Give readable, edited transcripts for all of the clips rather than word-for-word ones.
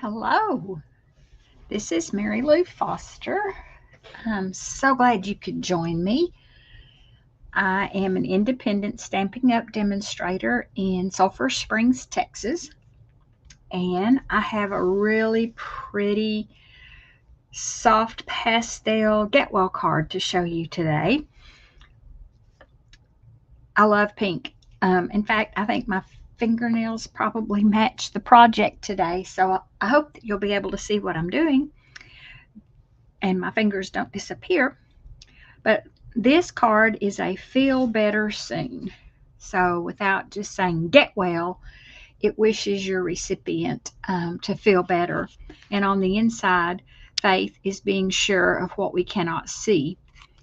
Hello, this is Mary Lou Foster. I'm so glad you could join me. I am an independent Stampin' Up! Demonstrator in Sulphur Springs, Texas, and I have a really pretty soft pastel get well card to show you today. I love pink. In fact, I think my fingernails probably match the project today, so I hope that you'll be able to see what I'm doing and my fingers don't disappear. But this card is a feel better soon. So without just saying get well, it wishes your recipient to feel better. And on the inside, faith is being sure of what we cannot see,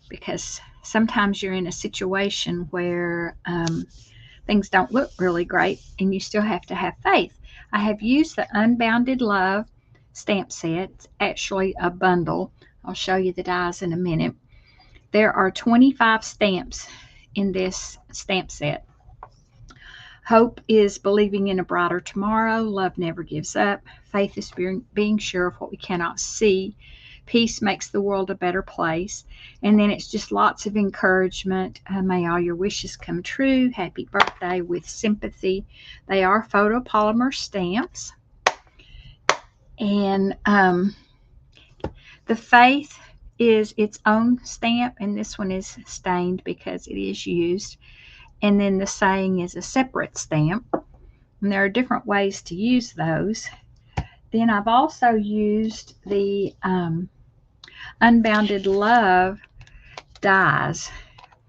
because sometimes you're in a situation where things don't look really great and you still have to have faith. I have used the Unbounded Love stamp set. It's actually a bundle. I'll show you the dies in a minute. There are 25 stamps in this stamp set. Hope is believing in a brighter tomorrow. Love never gives up. Faith is being sure of what we cannot see. Peace makes the world a better place. And then it's just lots of encouragement. May all your wishes come true. Happy birthday with sympathy. They are photopolymer stamps. And the faith is its own stamp, and this one is stained because it is used. And then the saying is a separate stamp, and there are different ways to use those. Then I've also used the Unbounded Love dies,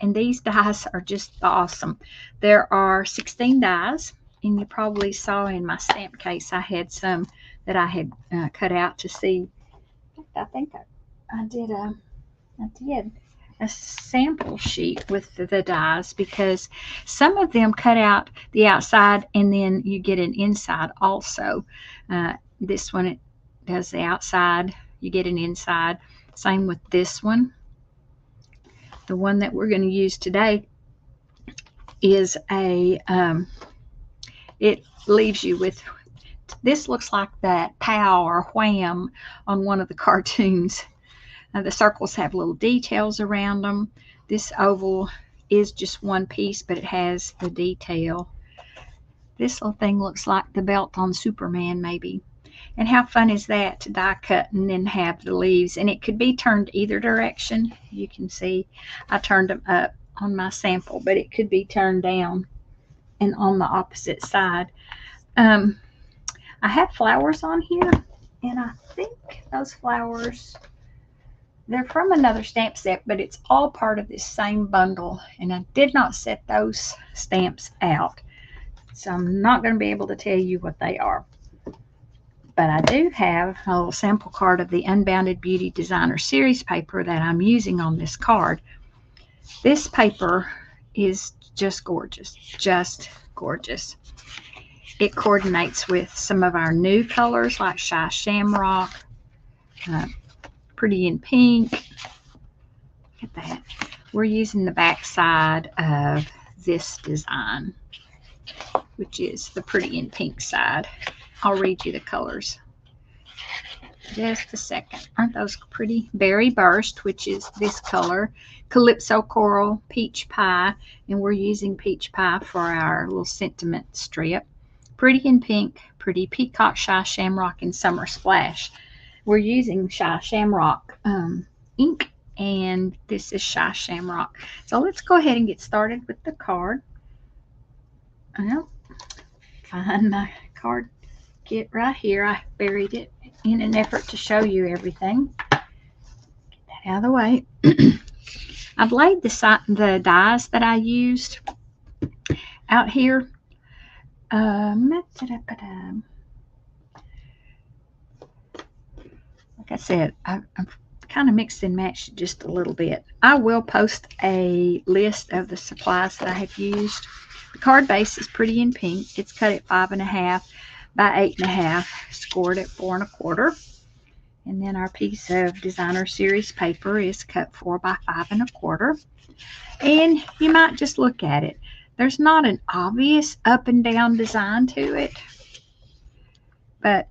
and these dies are just awesome. There are 16 dies, and you probably saw in my stamp case I had some that I had cut out to see. I think I did a sample sheet with the dies, because some of them cut out the outside and then you get an inside also. This one, it does the outside, you get an inside. Same with this one. The one that we're going to use today is it leaves you with, this looks like that pow or wham on one of the cartoons. The circles have little details around them. This oval is just one piece, but it has the detail. This little thing looks like the belt on Superman, maybe. And how fun is that to die cut and then have the leaves? And it could be turned either direction. You can see I turned them up on my sample, but it could be turned down and on the opposite side. I have flowers on here, and I think those flowers, they're from another stamp set, but it's all part of this same bundle, and I did not set those stamps out, so I'm not going to be able to tell you what they are. But I do have a little sample card of the Unbounded Beauty Designer Series paper that I'm using on this card. This paper is just gorgeous, just gorgeous. It coordinates with some of our new colors like Shy Shamrock, Pretty in Pink. Look at that. We're using the back side of this design, which is the Pretty in Pink side. I'll read you the colors. Just a second. Aren't those pretty? Berry Burst, which is this color. Calypso Coral, Peach Pie, and we're using Peach Pie for our little sentiment strip. Pretty in Pink, Pretty Peacock, Shy Shamrock, and Summer Splash. We're using Shy Shamrock ink, and this is Shy Shamrock. So let's go ahead and get started with the card. I'll find my card kit right here. I buried it in an effort to show you everything. Get that out of the way. I've laid the dies that I used out here. Like I said, I've kind of mixed and matched just a little bit. I will post a list of the supplies that I have used. The card base is Pretty in Pink. It's cut at 5.5 by 8.5, scored at 4 1/4. And then our piece of Designer Series paper is cut 4 by 5 1/4. And you might just look at it. There's not an obvious up and down design to it, but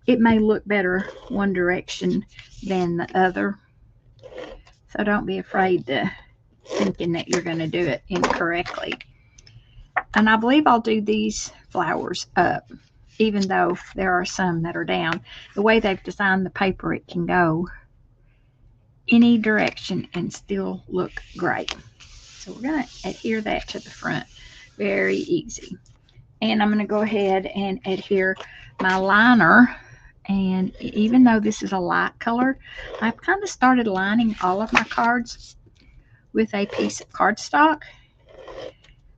it may look better one direction than the other. So don't be afraid to thinking that you're going to do it incorrectly. And I believe I'll do these flowers up, even though there are some that are down. The way they've designed the paper, it can go any direction and still look great. So we're going to adhere that to the front. Very easy. And I'm going to go ahead and adhere my liner. And even though this is a light color, I've kind of started lining all of my cards with a piece of cardstock.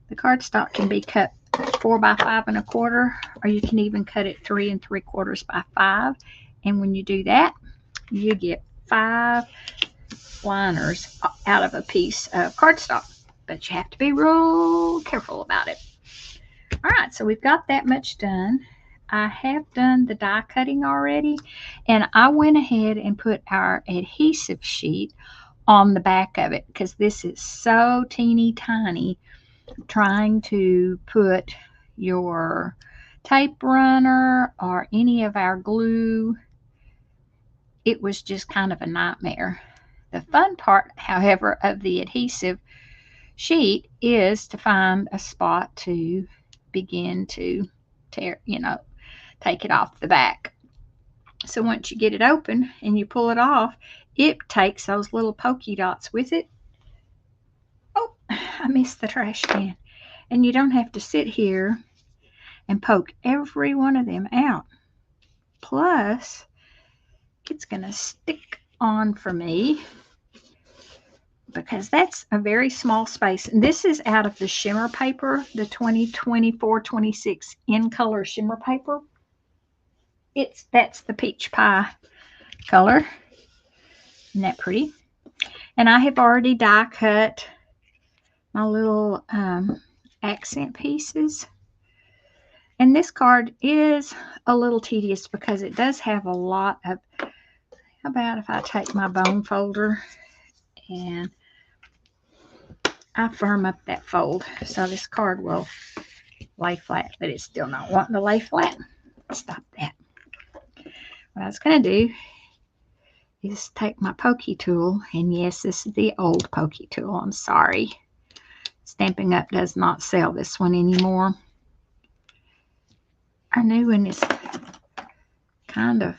The cardstock can be cut 4 by 5 1/4, or you can even cut it 3 3/4 by 5. And when you do that, you get 5 liners out of a piece of cardstock. But you have to be real careful about it. All right, so we've got that much done. I have done the die cutting already, and I went ahead and put our adhesive sheet on the back of it because this is so teeny tiny. Trying to put your tape runner or any of our glue, it was just kind of a nightmare. The fun part, however, of the adhesive sheet is to find a spot to begin to tear, take it off the back. So once you get it open and you pull it off, it takes those little pokey dots with it. Oh, I missed the trash can. And you don't have to sit here and poke every one of them out. Plus, it's going to stick on for me because that's a very small space. And this is out of the shimmer paper, the 2024-26 in color shimmer paper. That's the peach pie color. Isn't that pretty? And I have already die cut my little accent pieces. And this card is a little tedious because it does have a lot of, how about if I take my bone folder and I firm up that fold so this card will lay flat, but it's still not wanting to lay flat. Stop that. What I was going to do is take my pokey tool, and yes, this is the old pokey tool. I'm sorry. Stampin' Up does not sell this one anymore. Our new one is kind of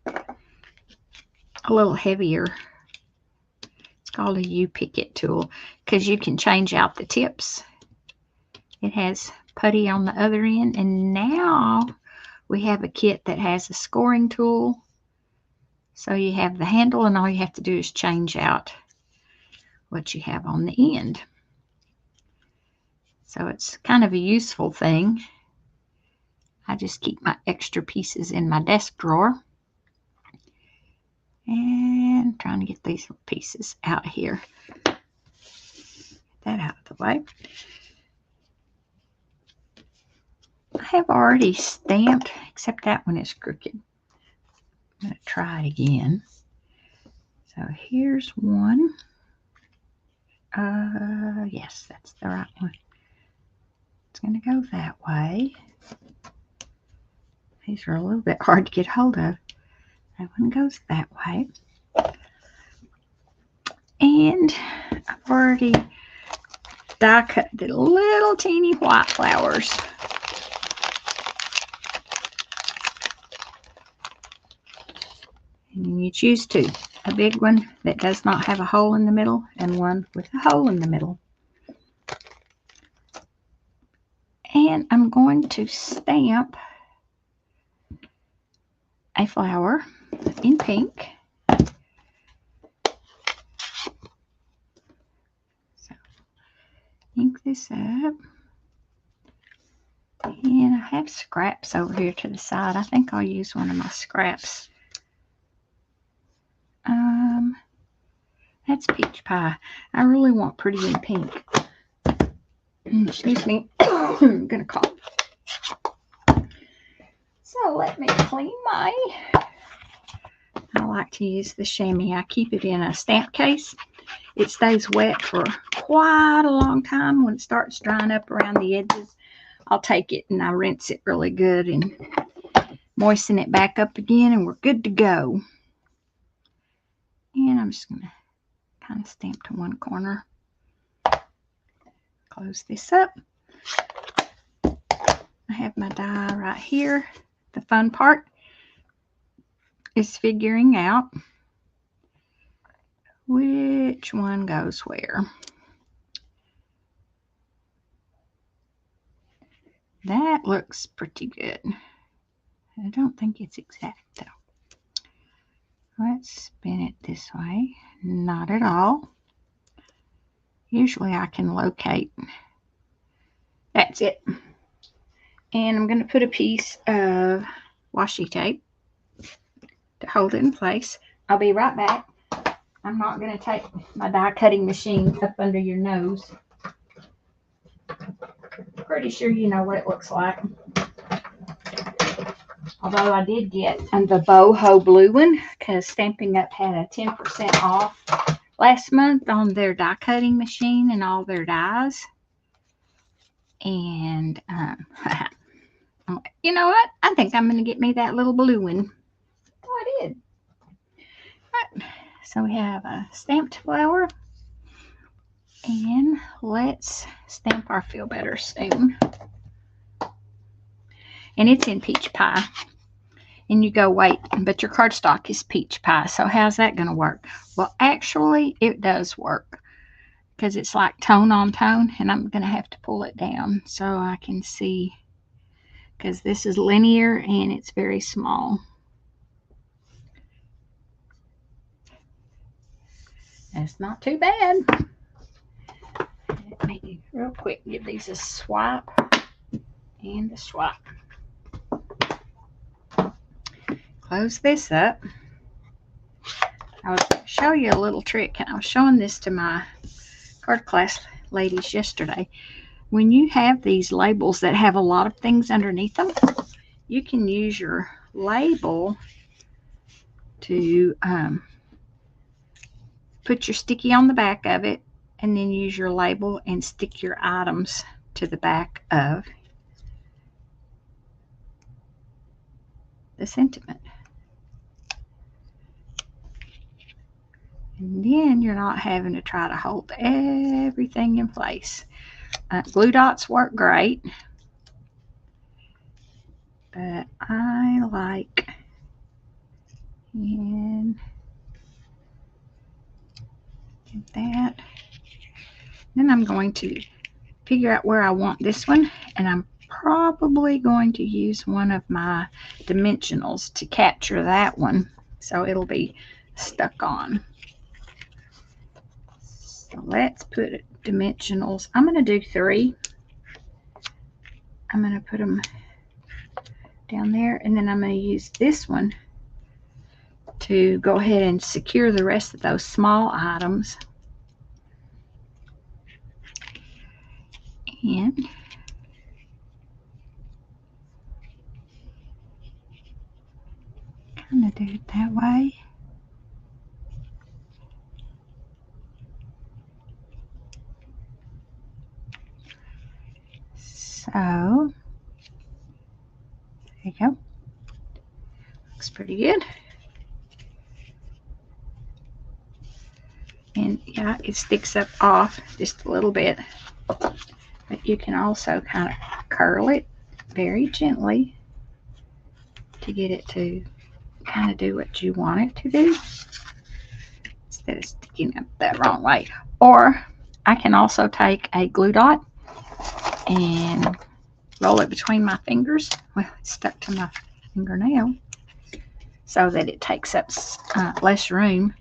a little heavier. It's called a U-Picket tool because you can change out the tips. It has putty on the other end, and now we have a kit that has a scoring tool. So you have the handle, and all you have to do is change out what you have on the end. So it's kind of a useful thing. I just keep my extra pieces in my desk drawer. And I'm trying to get these pieces out of here. Get that out of the way. I have already stamped, except that one is crooked. I'm going to try it again. So here's one. Yes, that's the right one. It's going to go that way. These are a little bit hard to get hold of. That one goes that way. And I've already die cut the little teeny white flowers. And you choose two. A big one that does not have a hole in the middle and one with a hole in the middle. And I'm going to stamp a flower in pink. So ink this up. And I have scraps over here to the side. I think I'll use one of my scraps. That's peach pie. I really want pretty in pink. Excuse me. I'm going to cough. So let me clean my, I like to use the chamois. I keep it in a stamp case. It stays wet for quite a long time. When it starts drying up around the edges, I'll take it and I rinse it really good and moisten it back up again, and we're good to go. And I'm just going to kind of stamp to one corner. Close this up. I have my die right here. The fun part is figuring out which one goes where. That looks pretty good. I don't think it's exact though. Let's spin it this way. Not at all. Usually I can locate. That's it. And I'm going to put a piece of washi tape to hold it in place. I'll be right back. I'm not going to take my die cutting machine up under your nose. Pretty sure you know what it looks like. Although I did get the boho blue one because Stampin' Up had a 10% off last month on their die cutting machine and all their dies. And you know what? I think I'm going to get me that little blue one. Oh, I did. All right. So we have a stamped flower. And let's stamp our Feel Better Soon. And it's in peach pie. And you go, wait, but your cardstock is peach pie. So how's that going to work? Well, actually, it does work. Because it's like tone on tone. And I'm going to have to pull it down so I can see. Because this is linear and it's very small. That's not too bad. Let me real quick give these a swipe and a swipe. Close this up. I was going to show you a little trick, and I was showing this to my card class ladies yesterday. When you have these labels that have a lot of things underneath them, you can use your label to put your sticky on the back of it, and then use your label and stick your items to the back of the sentiment. And then you're not having to try to hold everything in place. Glue dots work great, but I like, and get that. Then I'm going to figure out where I want this one, and I'm probably going to use one of my dimensionals to capture that one, so it'll be stuck on. So let's put dimensionals. I'm going to do 3. I'm going to put them down there, and then I'm going to use this one to go ahead and secure the rest of those small items. And kind of do it that way. So there you go. Looks pretty good. And yeah, it sticks up off just a little bit. But you can also kind of curl it very gently to get it to kind of do what you want it to do, instead of sticking up that wrong way. Or I can also take a glue dot and roll it between my fingers. Well, it's stuck to my fingernail so that it takes up less room.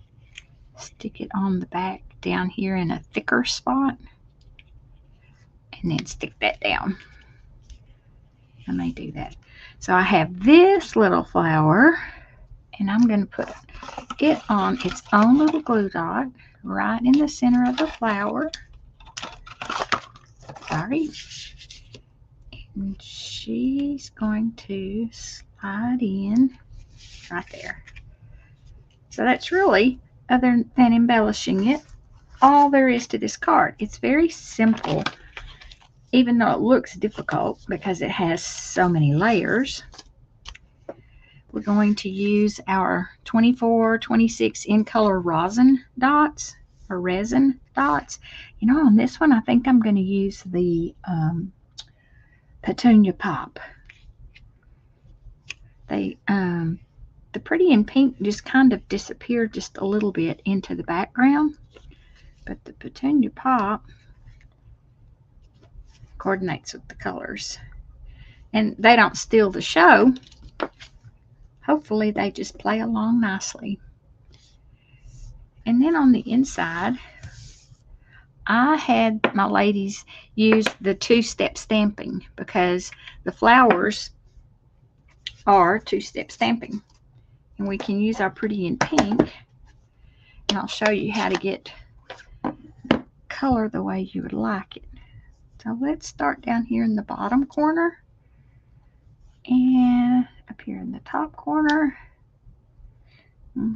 Stick it on the back down here in a thicker spot, and then stick that down. I may do that. So I have this little flower, and I'm going to put it on its own little glue dot right in the center of the flower. Sorry. And she's going to slide in right there. So that's really, other than embellishing it, all there is to this card. It's very simple, even though it looks difficult because it has so many layers. we're going to use our 24-26 in color rosin dots or resin dots. You know, on this one, I think I'm going to use the Petunia Pop. The pretty in pink just kind of disappeared just a little bit into the background, but the Petunia Pop coordinates with the colors. And they don't steal the show. Hopefully they just play along nicely. And then on the inside, I had my ladies use the two-step stamping because the flowers are two-step stamping. And we can use our pretty in pink, and I'll show you how to get the color the way you would like it. So let's start down here in the bottom corner and up here in the top corner.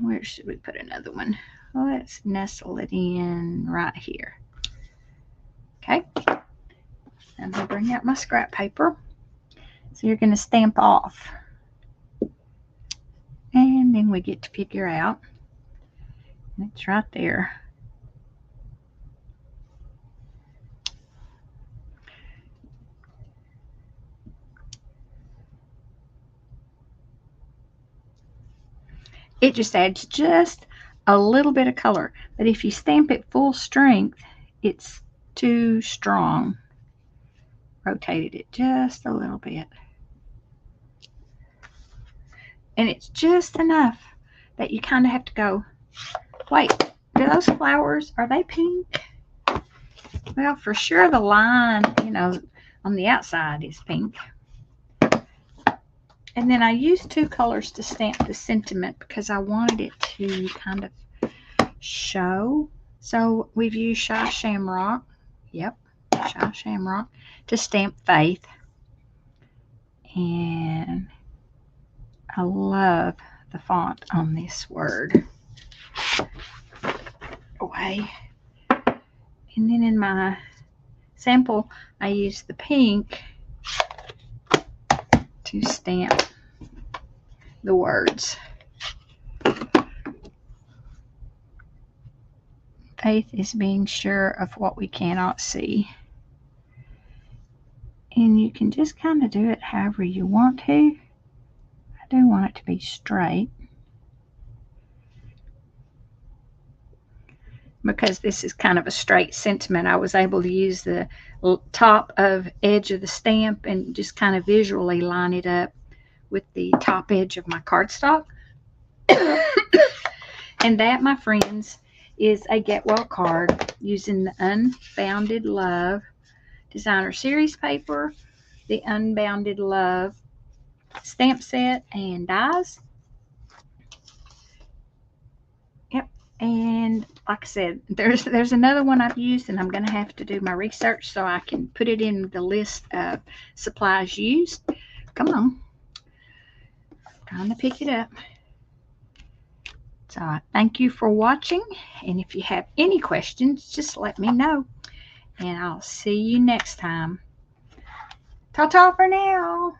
Where should we put another one? Let's nestle it in right here. Okay, I'm going to bring out my scrap paper. So you're going to stamp off. And then we get to figure out, it's right there. It just adds just a little bit of color. But if you stamp it full strength, it's too strong. Rotated it just a little bit. And it's just enough that you kind of have to go, wait, do those flowers, are they pink? Well, for sure the line, you know, on the outside is pink. And then I used two colors to stamp the sentiment because I wanted it to kind of show. So we've used Shy Shamrock. Yep, Shy Shamrock to stamp Faith. And I love the font on this word. Away. And then in my sample, I used the pink to stamp the words. Faith is being sure of what we cannot see. And you can just kind of do it however you want to. I do want it to be straight, because this is kind of a straight sentiment. I was able to use the top of edge of the stamp and just kind of visually line it up with the top edge of my cardstock. And that, my friends, is a Get Well card using the Unbounded Love Designer Series paper, the Unbounded Love stamp set and dies. Yep. And like I said, there's another one I've used, and I'm going to have to do my research so I can put it in the list of supplies used. Come on. Trying to pick it up. So I thank you for watching, and if you have any questions, just let me know, and I'll see you next time. Ta-ta for now.